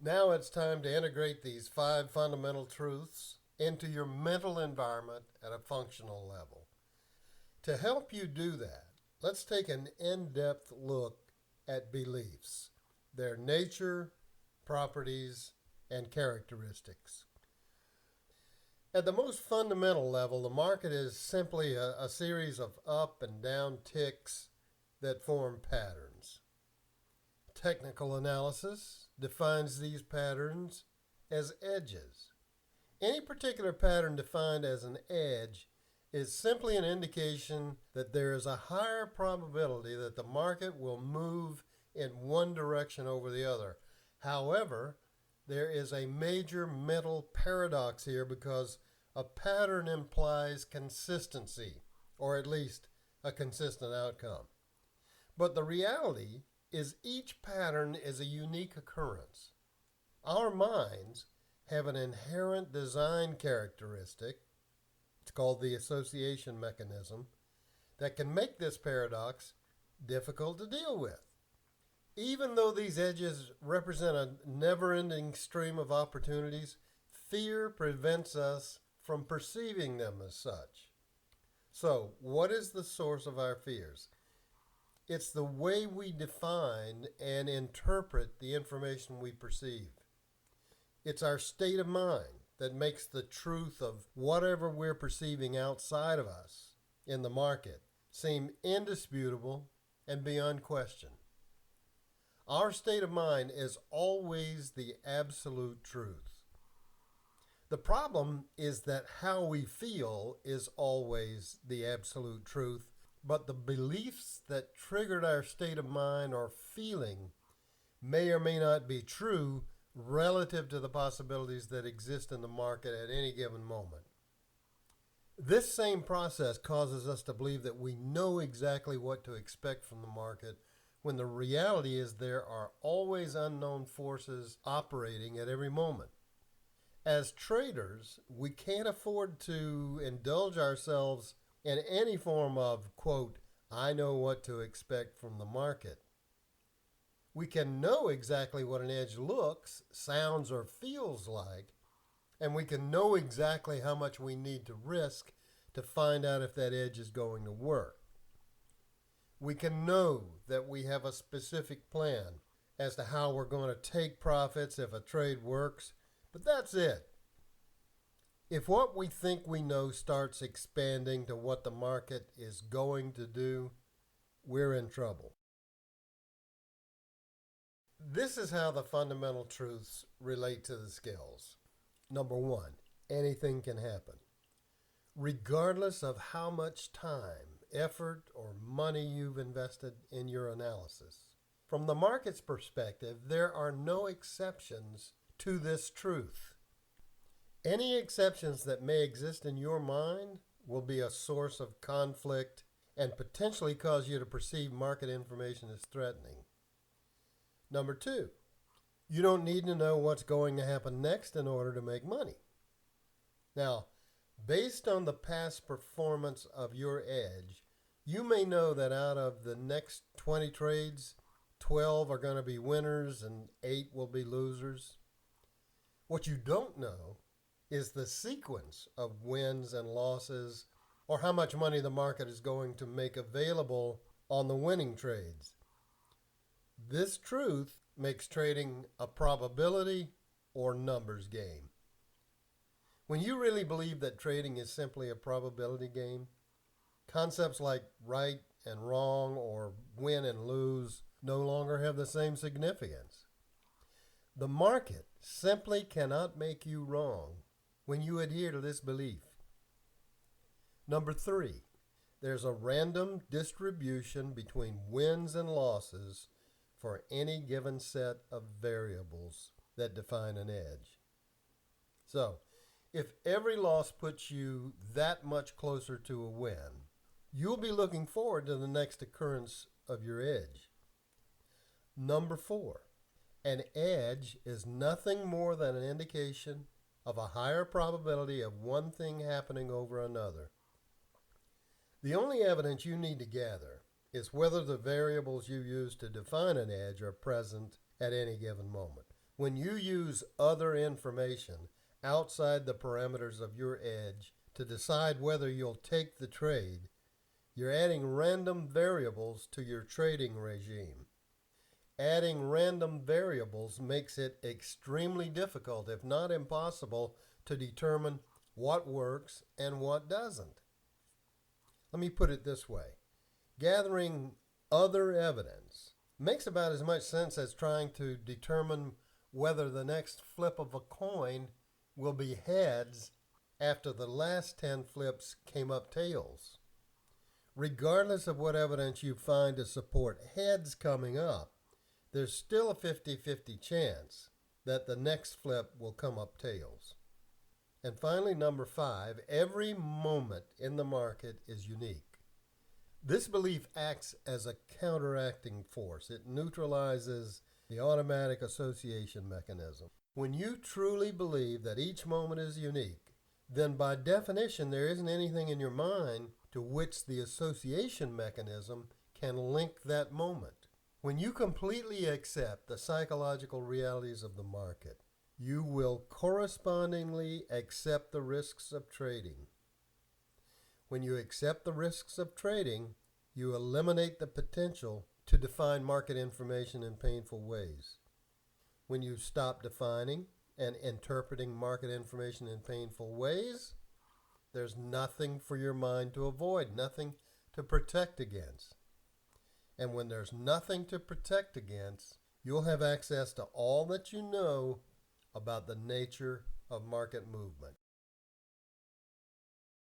Now it's time to integrate these five fundamental truths into your mental environment at a functional level. To help you do that, let's take an in depth look at beliefs, their nature, properties, and characteristics. At the most fundamental level, the market is simply a series of up and down ticks that form patterns. Technical analysis defines these patterns as edges. Any particular pattern defined as an edge is simply an indication that there is a higher probability that the market will move in one direction over the other. However, there is a major mental paradox here because a pattern implies consistency, or at least a consistent outcome. But the reality is each pattern is a unique occurrence. Our minds have an inherent design characteristic, it's called the association mechanism, that can make this paradox difficult to deal with. Even though these edges represent a never ending stream of opportunities, fear prevents us from perceiving them as such. So, what is the source of our fears? It's the way we define and interpret the information we perceive. It's our state of mind that makes the truth of whatever we're perceiving outside of us in the market seem indisputable and beyond question. Our state of mind is always the absolute truth. The problem is that how we feel is always the absolute truth, but the beliefs that triggered our state of mind or feeling may or may not be true relative to the possibilities that exist in the market at any given moment. This same process causes us to believe that we know exactly what to expect from the market when the reality is there are always unknown forces operating at every moment. As traders, we can't afford to indulge ourselves in any form of, quote, I know what to expect from the market. We can know exactly what an edge looks, sounds, or feels like, and we can know exactly how much we need to risk to find out if that edge is going to work. We can know that we have a specific plan as to how we're going to take profits if a trade works, but that's it. If what we think we know starts expanding to what the market is going to do, we're in trouble. This is how the fundamental truths relate to the skills. Number one, anything can happen. Regardless of how much time, effort, or money you've invested in your analysis. From the market's perspective, there are no exceptions to this truth. Any exceptions that may exist in your mind will be a source of conflict and potentially cause you to perceive market information as threatening. Number two, you don't need to know what's going to happen next in order to make money. Now, based on the past performance of your edge, you may know that out of the next 20 trades, 12 are going to be winners and 8 will be losers. What you don't know is the sequence of wins and losses or how much money the market is going to make available on the winning trades. This truth makes trading a probability or numbers game. When you really believe that trading is simply a probability game, concepts like right and wrong or win and lose no longer have the same significance. The market simply cannot make you wrong when you adhere to this belief. Number three, there's a random distribution between wins and losses for any given set of variables that define an edge. So, if every loss puts you that much closer to a win, you'll be looking forward to the next occurrence of your edge. Number four, an edge is nothing more than an indication of a higher probability of one thing happening over another. The only evidence you need to gather is whether the variables you use to define an edge are present at any given moment. When you use other information outside the parameters of your edge to decide whether you'll take the trade, you're adding random variables to your trading regime. Adding random variables makes it extremely difficult, if not impossible, to determine what works and what doesn't. Let me put it this way. Gathering other evidence makes about as much sense as trying to determine whether the next flip of a coin will be heads after the last 10 flips came up tails. Regardless of what evidence you find to support heads coming up, there's still a 50-50 chance that the next flip will come up tails. And finally, number 5, every moment in the market is unique. This belief acts as a counteracting force. It neutralizes the automatic association mechanism. When you truly believe that each moment is unique, then by definition there isn't anything in your mind to which the association mechanism can link that moment. When you completely accept the psychological realities of the market, you will correspondingly accept the risks of trading. When you accept the risks of trading, you eliminate the potential to define market information in painful ways. When you stop defining and interpreting market information in painful ways, there's nothing for your mind to avoid, nothing to protect against. And when there's nothing to protect against, you'll have access to all that you know about the nature of market movement.